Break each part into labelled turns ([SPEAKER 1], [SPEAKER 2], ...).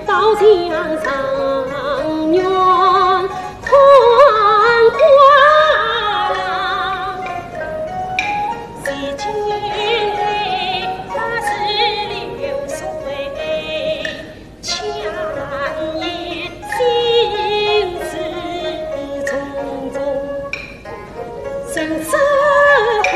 [SPEAKER 1] 到江上远团花，谁见那是流水千言心事重重，人生活。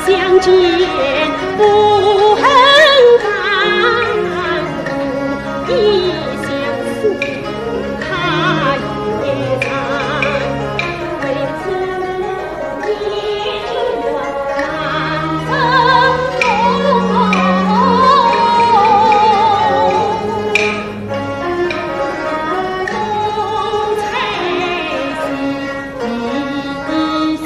[SPEAKER 1] 相见不恨甘苦，一相思他也长。为此一往风才是一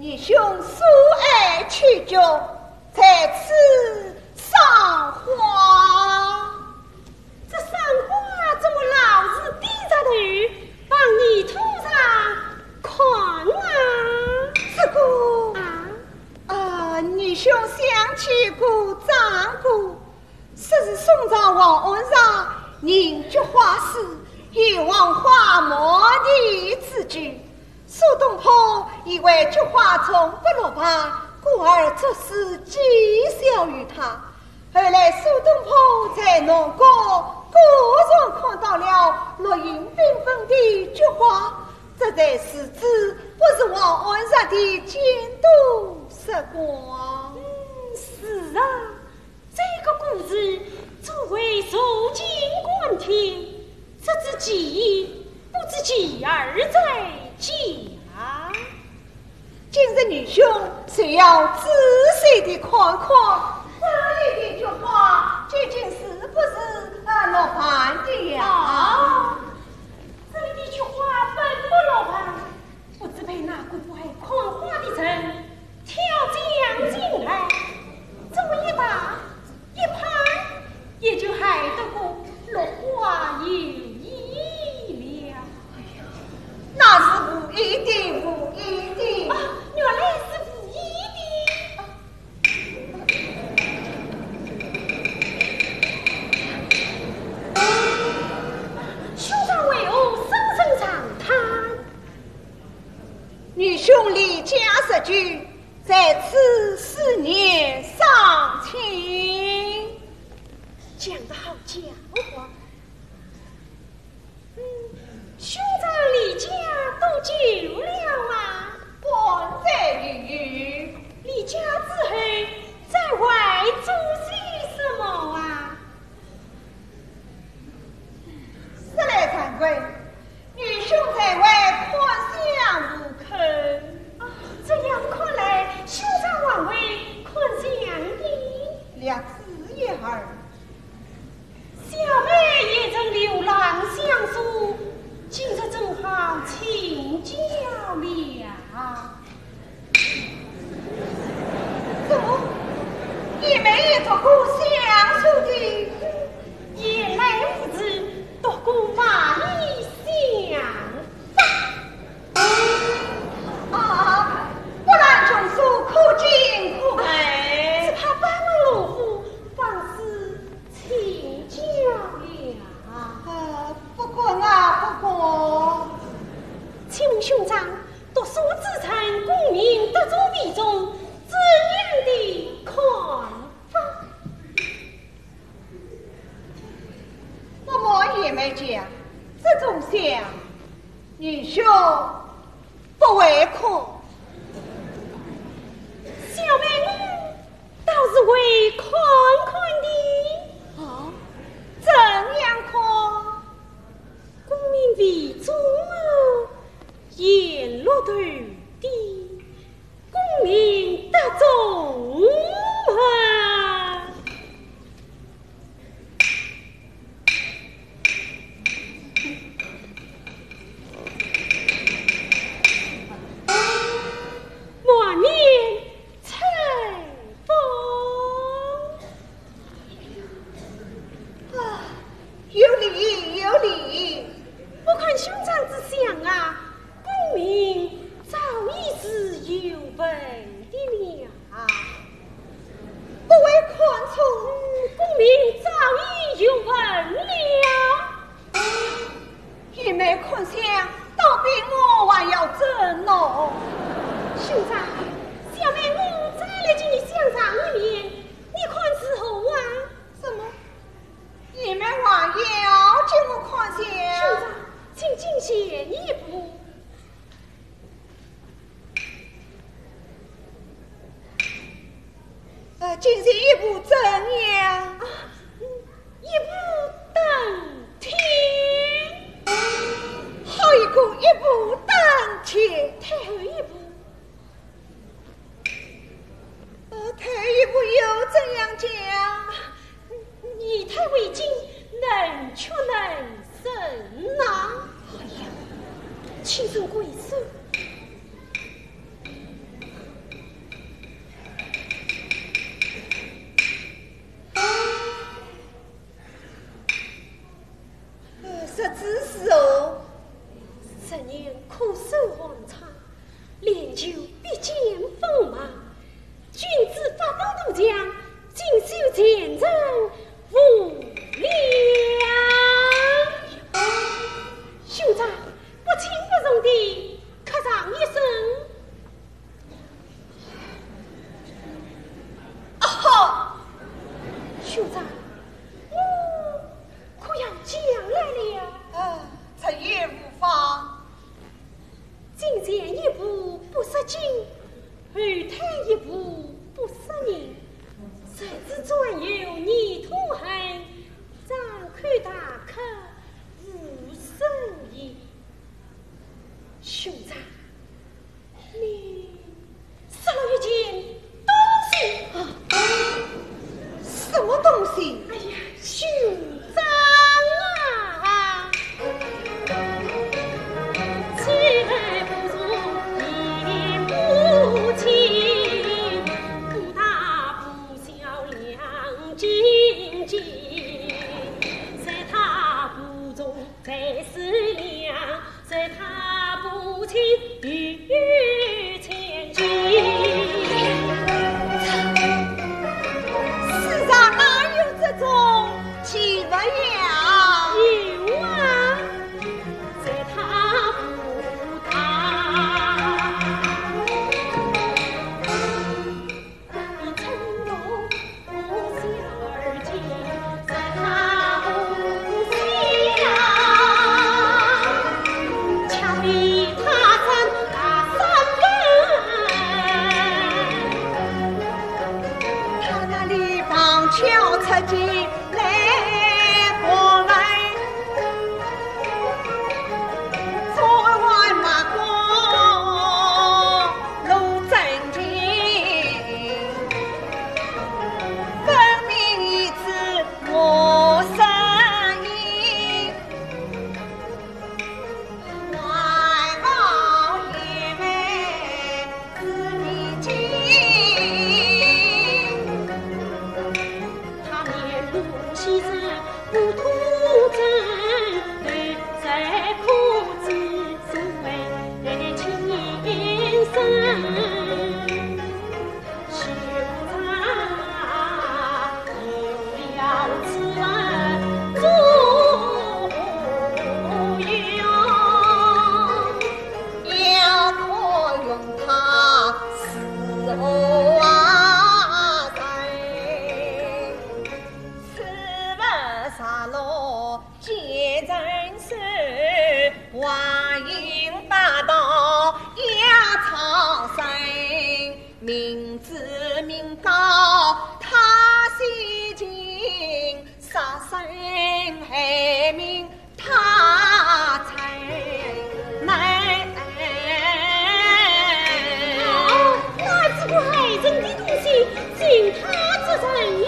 [SPEAKER 2] 你兄素爱去就在此赏花。
[SPEAKER 1] 这赏花怎么老是低着头往泥土上看啊？
[SPEAKER 2] 这个你兄想起过丈夫，说是宋朝王恩上凝菊花时以往花莫地之举，苏东坡以为菊花从不落盘，故而作诗讥笑于他。后来苏东坡在农歌果然看到了落英缤纷的菊花，这才使之不是王安石的监督时光。
[SPEAKER 1] 是啊，这个故事作为如今观听，这知己不知己而在家。
[SPEAKER 2] 今日女兄虽要仔细的看看这里的菊花究竟是不是落盘的呀？
[SPEAKER 1] 这里的菊花本不落盘，不知被哪个不爱看花的人挑将进来，这么一打一盘，也就害得过落花有意了。
[SPEAKER 2] 那是不一定，不一定
[SPEAKER 1] 啊，原来是不一定。兄长为何声声长叹？
[SPEAKER 2] 女兄离家失据，在此思念伤情。
[SPEAKER 1] 讲得好家伙！兄长离家多久了啊？
[SPEAKER 2] 还在于
[SPEAKER 1] 离家之后，在外做些什么啊？
[SPEAKER 2] 实来惭愧，女兄在外看相无坑。
[SPEAKER 1] 这样看来，兄长往外看相的
[SPEAKER 2] 两字一儿。
[SPEAKER 1] 小妹也曾流浪相宿，今日正好请教了。
[SPEAKER 2] 怎么，你们也做过相处的？
[SPEAKER 1] 也来无子读过马衣相
[SPEAKER 2] 啊，不然中书可敬可佩，
[SPEAKER 1] 只怕班门弄斧，方是请教了。
[SPEAKER 2] 不过啊，不过，
[SPEAKER 1] 请问兄长，读书之臣，功名得着必中，怎样的看法？
[SPEAKER 2] 我莫也没讲，这种相，女兄不为看。
[SPEAKER 1] 小妹我倒是为看看的。
[SPEAKER 2] 怎样看？
[SPEAKER 1] 功名为重言落头的，功名得中满面彩风。
[SPEAKER 2] 有理有理，
[SPEAKER 1] 我看兄长之想啊，功名早已是有本的了。
[SPEAKER 2] 不为看错，
[SPEAKER 1] 功名早已有本了。
[SPEAKER 2] 也没看相，倒比我还要真哦。
[SPEAKER 1] 兄长，小妹我再来见你相长一面，你看是何啊？
[SPEAKER 2] 什么？你们还要请我看相？
[SPEAKER 1] 兄长，请进前一步。
[SPEAKER 2] 今日一步怎样？
[SPEAKER 1] 一步登天。
[SPEAKER 2] 好一个一步登天，
[SPEAKER 1] 太后一步。
[SPEAKER 2] 太一步又怎样讲？
[SPEAKER 1] 以太为镜，能屈能伸呐。
[SPEAKER 2] 哎呀，
[SPEAKER 1] 请受贵手。今后退一步不识人，谁知转有泥土痕，张口大口无声言。兄长，你少了一件东西。
[SPEAKER 2] 什么东西？
[SPEAKER 1] 哎呀，兄长啊！妻儿不如你母亲，不大不小两斤斤，在他不中才是娘，在他不亲欲千金。
[SPEAKER 2] 世上哪有这种奇不呀？
[SPEAKER 1] 有啊，在他不大，你承诺不小儿亲，在他不小，巧比他曾大三分，
[SPEAKER 2] 他那里旁敲侧击来过来，昨晚马过路正经，分明已知我身影，外貌也美自秘境。
[SPEAKER 1] 他面露其实不吐真，在苦之所谓情深。兄长有了此恩足用。
[SPEAKER 2] 要可用它伺候啊谁？此不杀戮皆人事，话音霸道压苍生。明知明告他西京，杀生害命他才难。
[SPEAKER 1] 那只不害人的东西，尽他之人也。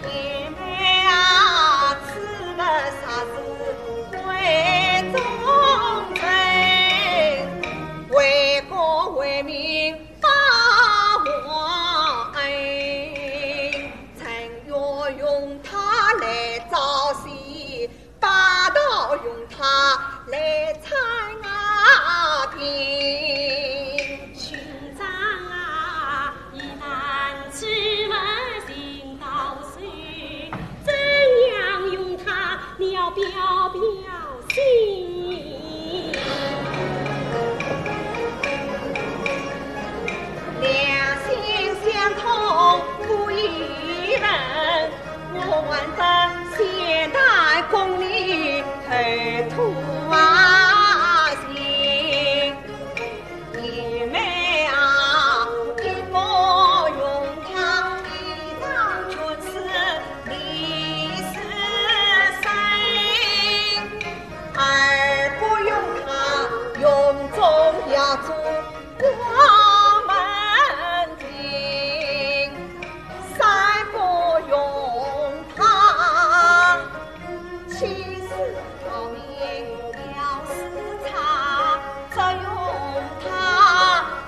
[SPEAKER 2] 姐妹啊，此不杀是为忠臣，为国为民把我恩，臣若用它来朝夕，霸道用它来参啊平。
[SPEAKER 1] 兄长啊，一难吃问行到手，怎样用它？你要表表心。
[SPEAKER 2] 两心相通不一人，我问得现代公理后土啊行。姐妹啊，一莫用它一当军事历史深，而不用它用中要做我们听，三不用它其实要命要时差，只用它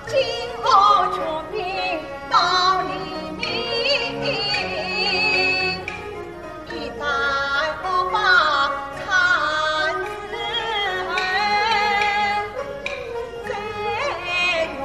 [SPEAKER 2] 今后全民到黎明，一代恶霸惨之恨，再用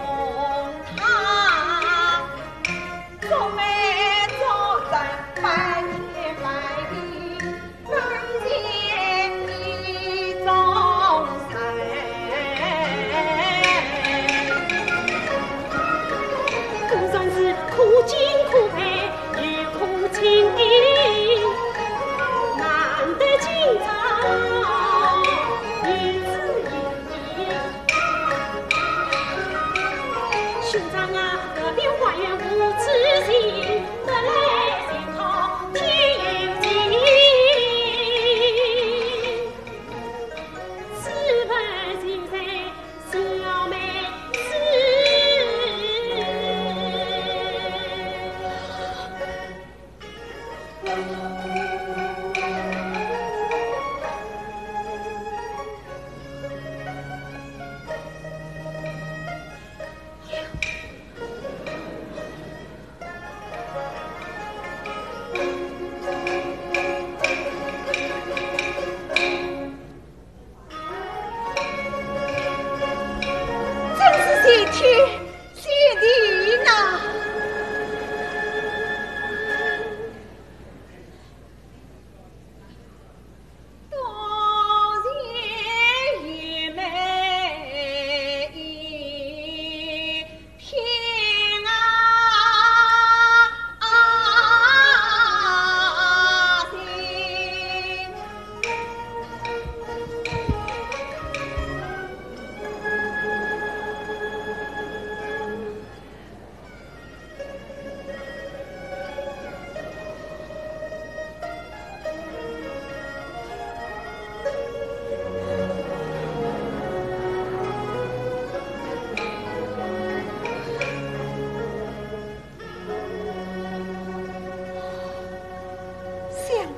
[SPEAKER 2] 谢天谢地呐！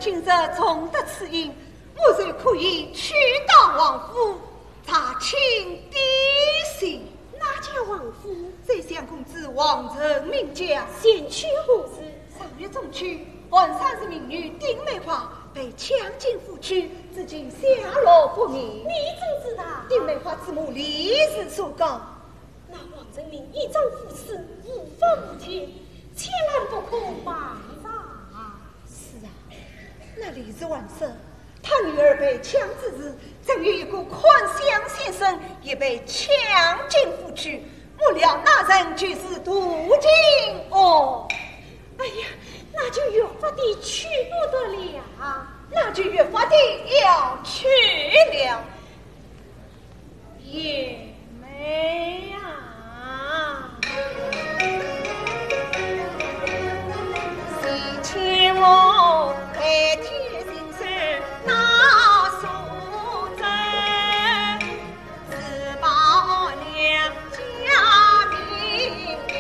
[SPEAKER 2] 今日重得此应，我就可以去到王府查清底细。
[SPEAKER 1] 哪家王府？
[SPEAKER 2] 宰相公子王成名将，
[SPEAKER 1] 先去何事？
[SPEAKER 2] 上月中去，皇上是民女丁梅花被强进府去，至今下落不明。
[SPEAKER 1] 你怎知道？
[SPEAKER 2] 丁梅花之母历史所告。
[SPEAKER 1] 那王正明一丈夫死，无法无天，千万不可瞒上。
[SPEAKER 2] 是啊，那李子晚生，他女儿被强制时，正有一个宽乡先生也被强进府去，末了那人就是途径哦。
[SPEAKER 1] 哎呀，那就越发的去不得了，
[SPEAKER 2] 那就越发的要去了。也没啊，喜庆我白天心事那所在，自保两家命运。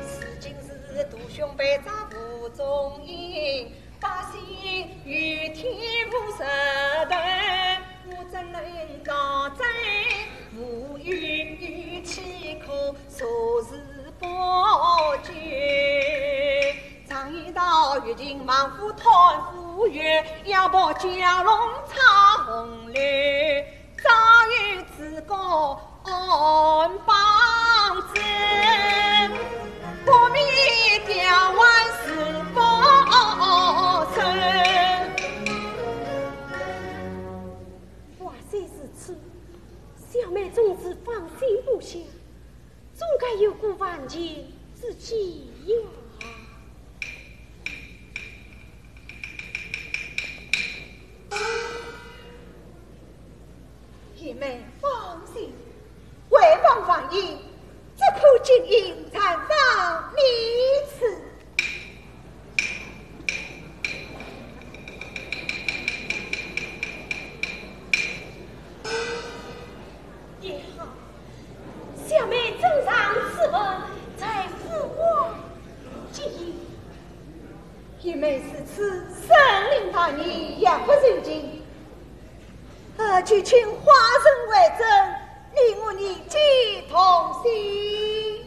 [SPEAKER 2] 是今日独兄被诈府中营，百姓与天无实对，我怎能告罪？无语岂可昨日不决？常言道，月尽忙夫叹夫怨，要报家龙插红绿，早有自告安帮真，不必调万事报身。
[SPEAKER 1] 话虽是此，小妹总是放心不下，总该有个万劫之计呀。
[SPEAKER 2] 姐妹放心，为防万一，只可经营残房离此。
[SPEAKER 1] 也好，小妹正上此文，在父王记忆。
[SPEAKER 2] 姐妹是此神灵大义，也不人情。就请花生为证，令我年纪同心。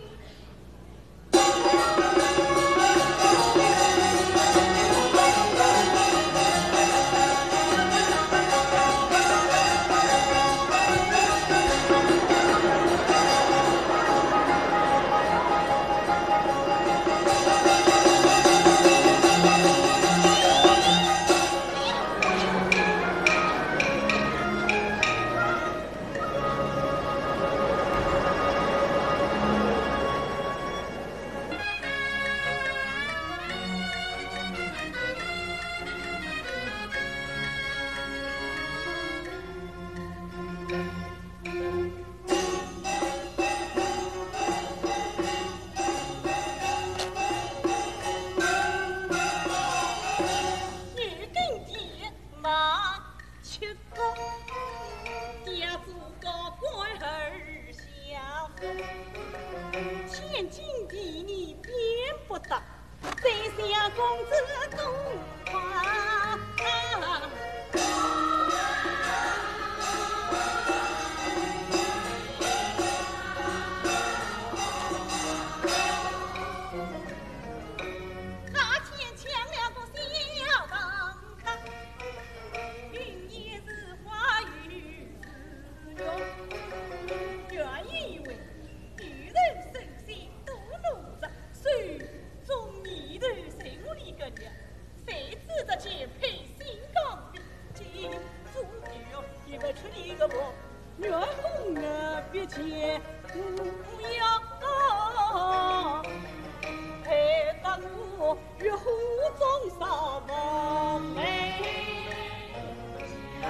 [SPEAKER 3] 月红儿别见不要，陪得我月湖中扫望梅呀。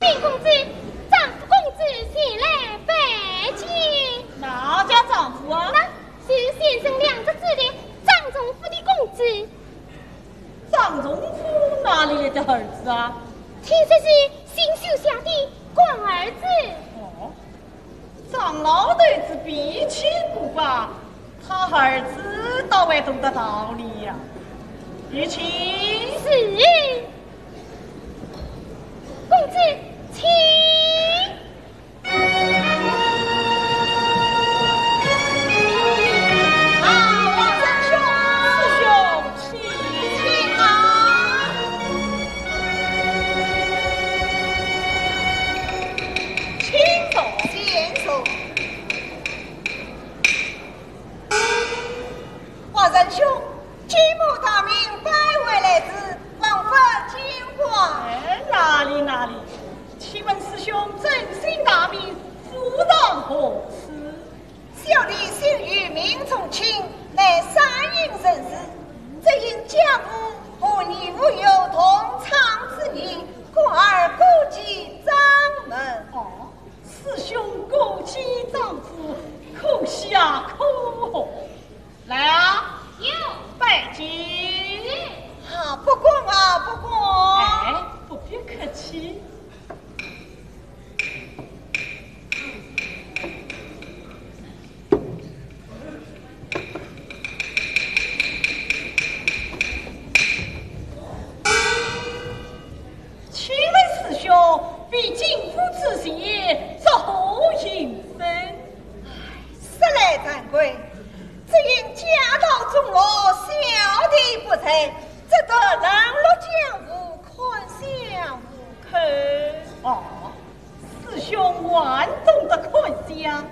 [SPEAKER 1] 林公子，丈夫公子前来拜见。
[SPEAKER 3] 哪家丈夫啊？
[SPEAKER 1] 那是先生两个字的张仲夫的公子。
[SPEAKER 3] 张仲夫哪里来的儿子啊？
[SPEAKER 1] 听说是新秀下的官儿子。
[SPEAKER 3] 哦，张老头子脾气不罢，他儿子倒还懂得道理呀。玉琴，
[SPEAKER 1] 是。公子，请。
[SPEAKER 3] 哪里？启问师兄，真姓大名，夫当何此？
[SPEAKER 2] 小弟姓于，名从卿，乃山阴人士。只因家父和你无有同窗之谊，故而顾及掌门。
[SPEAKER 3] 哦，师兄顾及丈夫，可喜啊，可贺！来啊，
[SPEAKER 1] 有
[SPEAKER 3] 拜见。
[SPEAKER 2] 啊，不过啊，不过。
[SPEAKER 3] 哎，不必客气。请问师兄，比金夫之邪，作何营生？
[SPEAKER 2] 实来惭愧，只因家道中落，小弟不才，只得冷落江湖，看相无可。
[SPEAKER 3] 哦，师兄万懂得看相，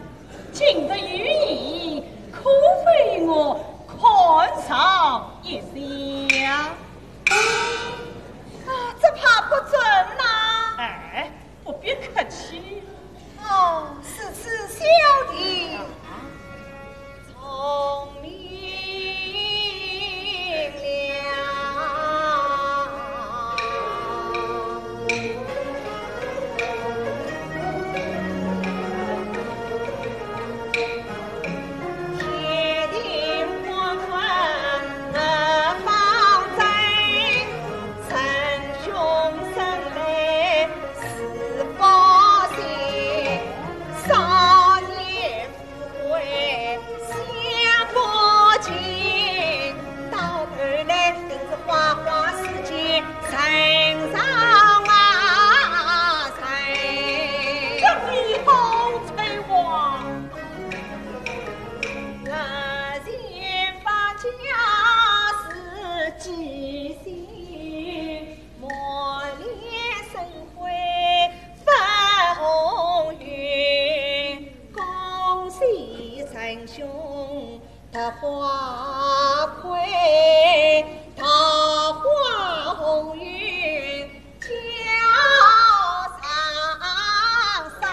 [SPEAKER 3] 今日寓意，可非我看上一下。
[SPEAKER 2] 啊，这怕不准呐！
[SPEAKER 3] 哎，不必客气。
[SPEAKER 2] 哦，是此小弟聪明花魁，桃花红云交上身。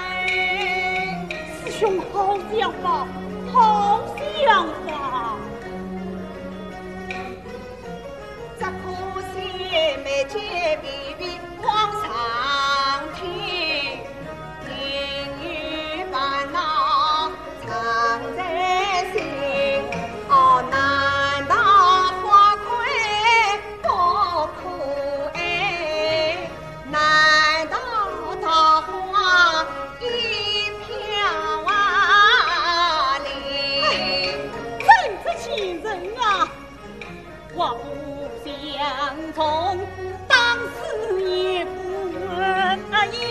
[SPEAKER 3] 师兄好想法，好想法。
[SPEAKER 2] 这可惜没见比比往上听，听雨烦恼藏在心。哦，难道花魁不苦哎？难道桃花一飘啊零？
[SPEAKER 3] 真是情人啊！我不相从，当时也不应，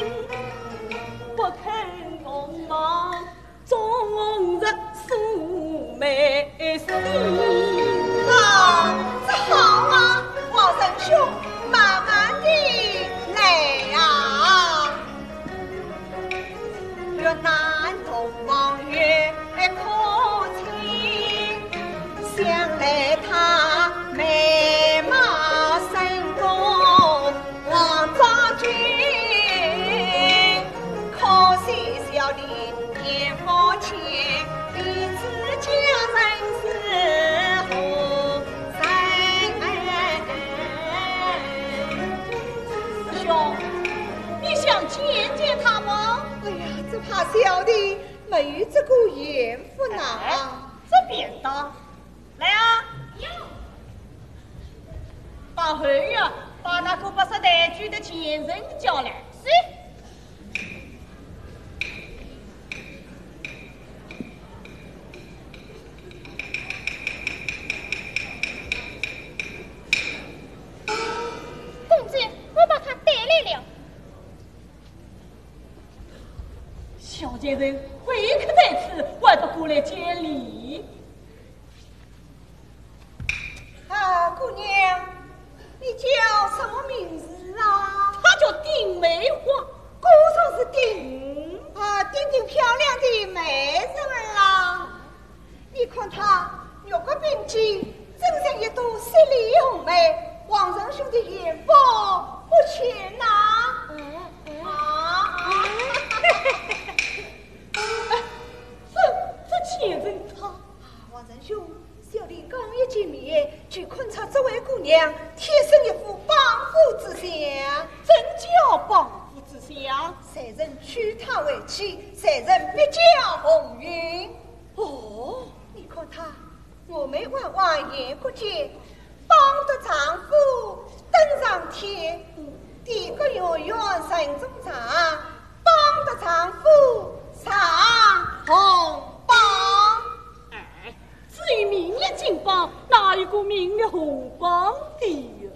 [SPEAKER 3] 不肯同忙，终日素眉心。
[SPEAKER 2] 啊，这好啊，王仁兄，慢慢地来啊。若难同望月可亲，想来他小弟没有这个缘分啊。
[SPEAKER 3] 这边的，来啊！把后院把那个不识抬举的前人叫来。是。
[SPEAKER 1] 公子，我把他带来了。
[SPEAKER 3] 小贱人未可在此，还不过来见礼。
[SPEAKER 2] 啊，姑娘，你叫什么名字啊？
[SPEAKER 3] 她叫丁梅花，
[SPEAKER 2] 姑说是丁漂亮的美人啦。你看她肉个并肩，真像一朵十里红梅，王仁兄的眼福不浅呐。
[SPEAKER 3] 这前人他，
[SPEAKER 2] 王仁兄，小弟刚一见面，就看出这位姑娘天生一副帮夫之相，
[SPEAKER 3] 真叫帮夫之相。
[SPEAKER 2] 谁人娶她为妻，谁人必叫红云。哦，你看她峨眉弯弯眼不见，帮得丈夫登上天，地个圆圆人中长，帮得丈夫上红榜。
[SPEAKER 3] 哎，至于明日金榜，哪有个明日红榜的？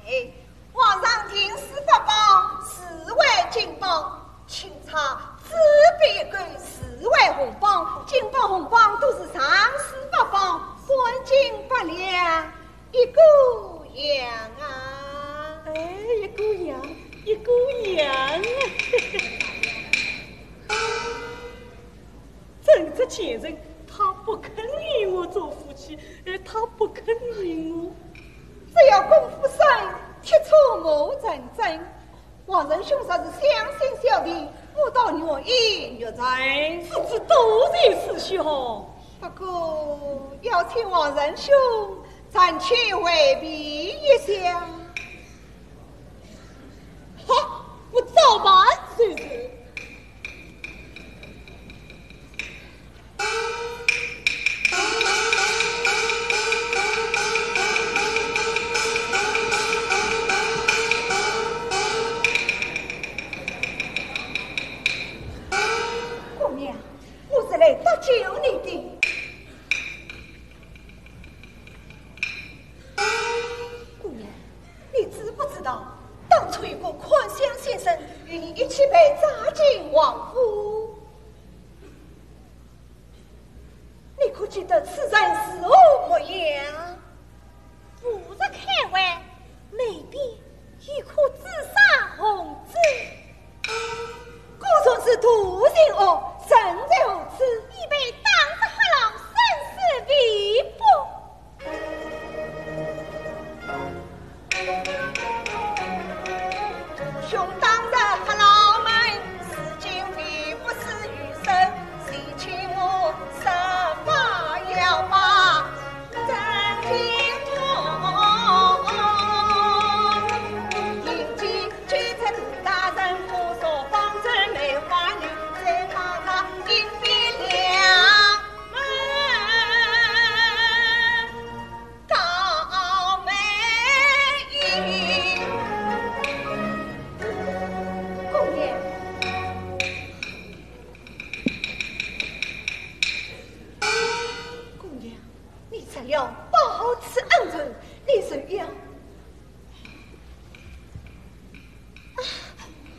[SPEAKER 2] 哎，皇上听司法榜4位金榜，清查只必归4位红榜，金榜红榜都是上司法榜，3斤8两一个样啊！
[SPEAKER 3] 哎，一个样，一个样。真这前人，他不肯与我做夫妻，他不肯与我。
[SPEAKER 2] 只要功夫深，铁杵磨成针。王仁兄说是相信小弟，我倒愿意约真。
[SPEAKER 3] 此子都在师兄。
[SPEAKER 2] 不过要请王仁兄暂且回避一下。
[SPEAKER 3] 好，我照办随时。
[SPEAKER 2] 姑娘，我是来搭救你的。姑娘，你知不知道，当初有个宽香先生与你一起被抓进王府，你可记得此人是何模样？
[SPEAKER 1] 不是开玩，内边一颗紫砂红痣。
[SPEAKER 2] 果说是土人哦，身在何处？
[SPEAKER 1] 已被当着黑狼生死逼
[SPEAKER 2] 迫。兄当着黑老门，事情并不是余生，谁请我设法要把真情通。迎接去成大人府所帮着梅花女，再把她迎宾两门高美玉。姑娘，姑娘，你只要报此恩仇，你谁要？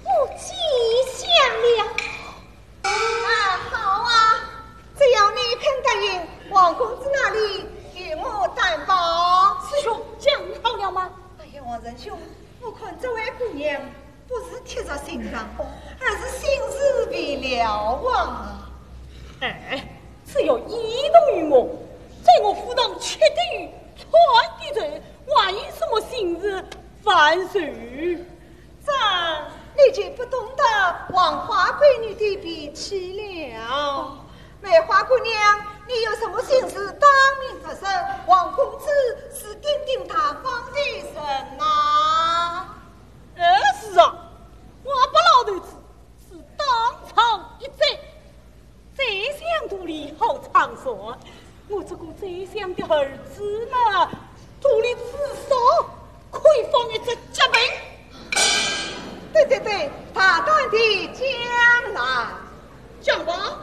[SPEAKER 1] 我记想了。
[SPEAKER 2] 啊，好啊，只要你肯答应，王公子那里与我担保。
[SPEAKER 3] 师兄讲好了吗？
[SPEAKER 2] 哎呀，王仁兄，我看这位姑娘不是贴在心上，而是心事未了啊。
[SPEAKER 3] 哎，只要移动于我，在我府上吃的鱼，穿的人，万一什么心事烦谁？
[SPEAKER 2] 这你就不懂得王花闺女的脾气了。梅花姑娘，你有什么心事当面直说，王公子是顶顶大方的人呐。
[SPEAKER 3] 是啊，我不老头子是当场一斩，想的儿子呢，肚里至少可以放一只疾病。
[SPEAKER 2] 对对对，大胆的将来，
[SPEAKER 3] 讲吧。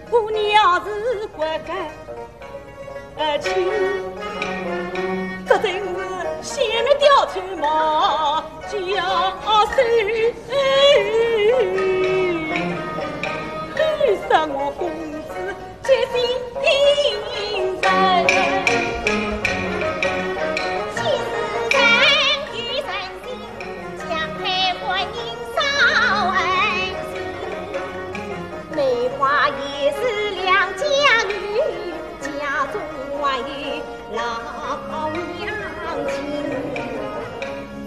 [SPEAKER 3] 姑娘是乖乖亲，这真是掀了吊车马家水，为什么公子这心人？
[SPEAKER 2] 也是两家女，家中还有老娘亲，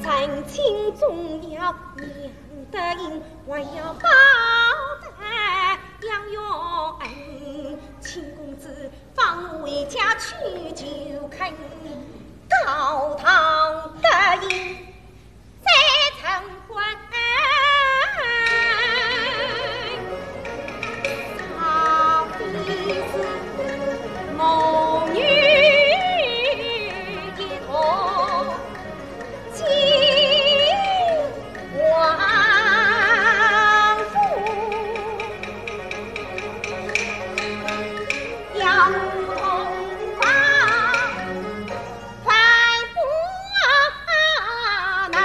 [SPEAKER 2] 曾经总要娘的应，还要报答养育恩。秦公子放回家去就看高堂的应，再成婚。母女一同进王府，要同房快不难。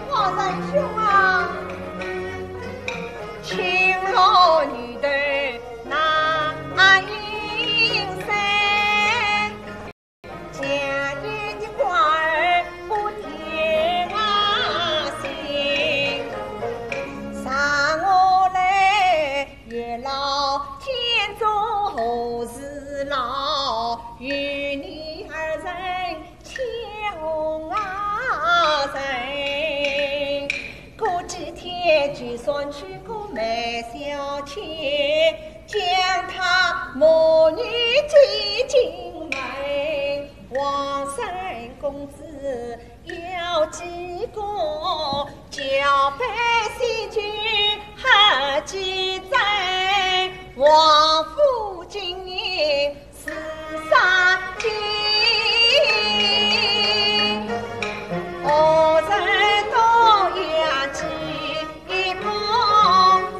[SPEAKER 2] 我仁兄啊，情罗女的难应生，家里的官儿不听信，上我来月老天中何时老？与你二人牵人，过几天就算去个卖小妾，将他母女追进门。王三公子要几个，叫百姓去何几载？王府今年43斤，何人都要几公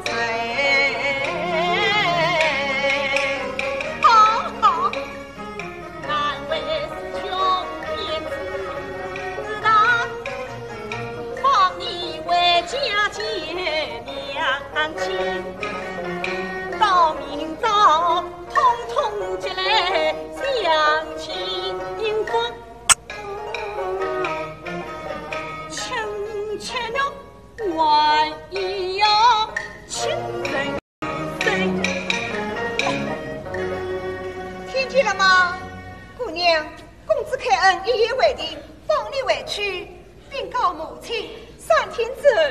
[SPEAKER 2] 财？好，难为师兄也知道，放你为家结娘亲，到明早统统接来相亲风。轻轻的万一记了吗？姑娘，公子开恩一言为定，放你回去，并告母亲，3天之后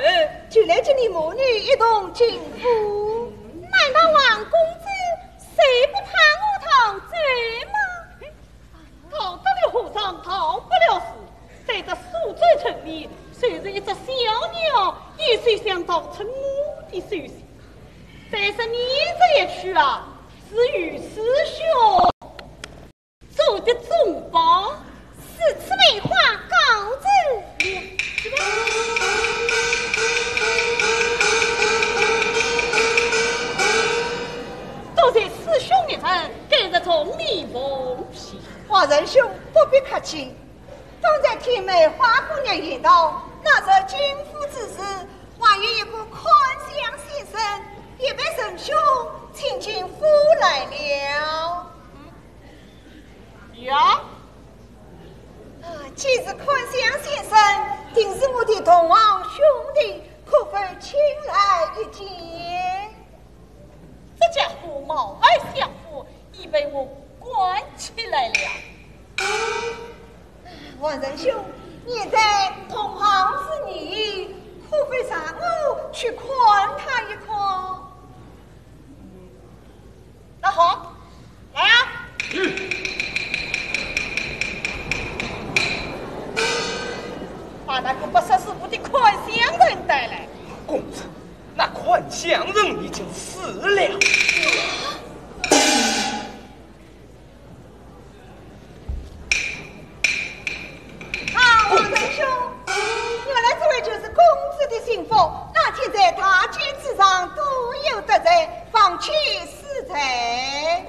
[SPEAKER 2] 就来接你母女一同进府。
[SPEAKER 1] 难道王公子谁不怕我逃走吗？
[SPEAKER 3] 逃得了和尚逃不了事，在这宿醉城里，虽是一只小鸟，也虽想逃出我的手心。再是你这一去啊，是与师兄做的重宝，
[SPEAKER 1] 此次美话告辞了。
[SPEAKER 3] 多谢师兄一程，给日从你奉行。
[SPEAKER 2] 华人兄不必客气。刚才听梅花姑娘言道，那是金夫之事，还有一个宽香先生，也被仁兄请进府来了。
[SPEAKER 3] 呀，
[SPEAKER 2] 既是宽香先生，定是我的同行兄弟，可否请来一见？
[SPEAKER 3] 这家伙貌外相符，已被我关起来了。
[SPEAKER 2] 王仁兄，你在同行之年，可否让我去看他一看？
[SPEAKER 3] 那好，来啊！把那个不识时务的宽乡人带来。
[SPEAKER 4] 公子，那宽乡人已经死了。
[SPEAKER 2] 王仁兄，原来这位就是公子的心腹，那天在大街之上都有得罪，放弃私财。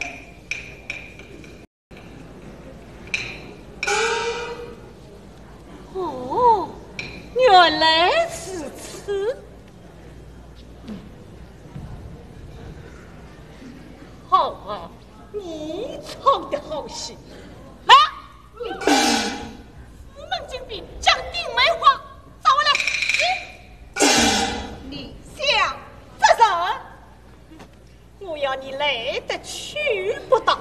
[SPEAKER 3] 哦，原来是此。好啊，你唱的好戏。来，四门金币将丁梅花找回来。
[SPEAKER 2] 你想这人？
[SPEAKER 3] 我要你来得去不当。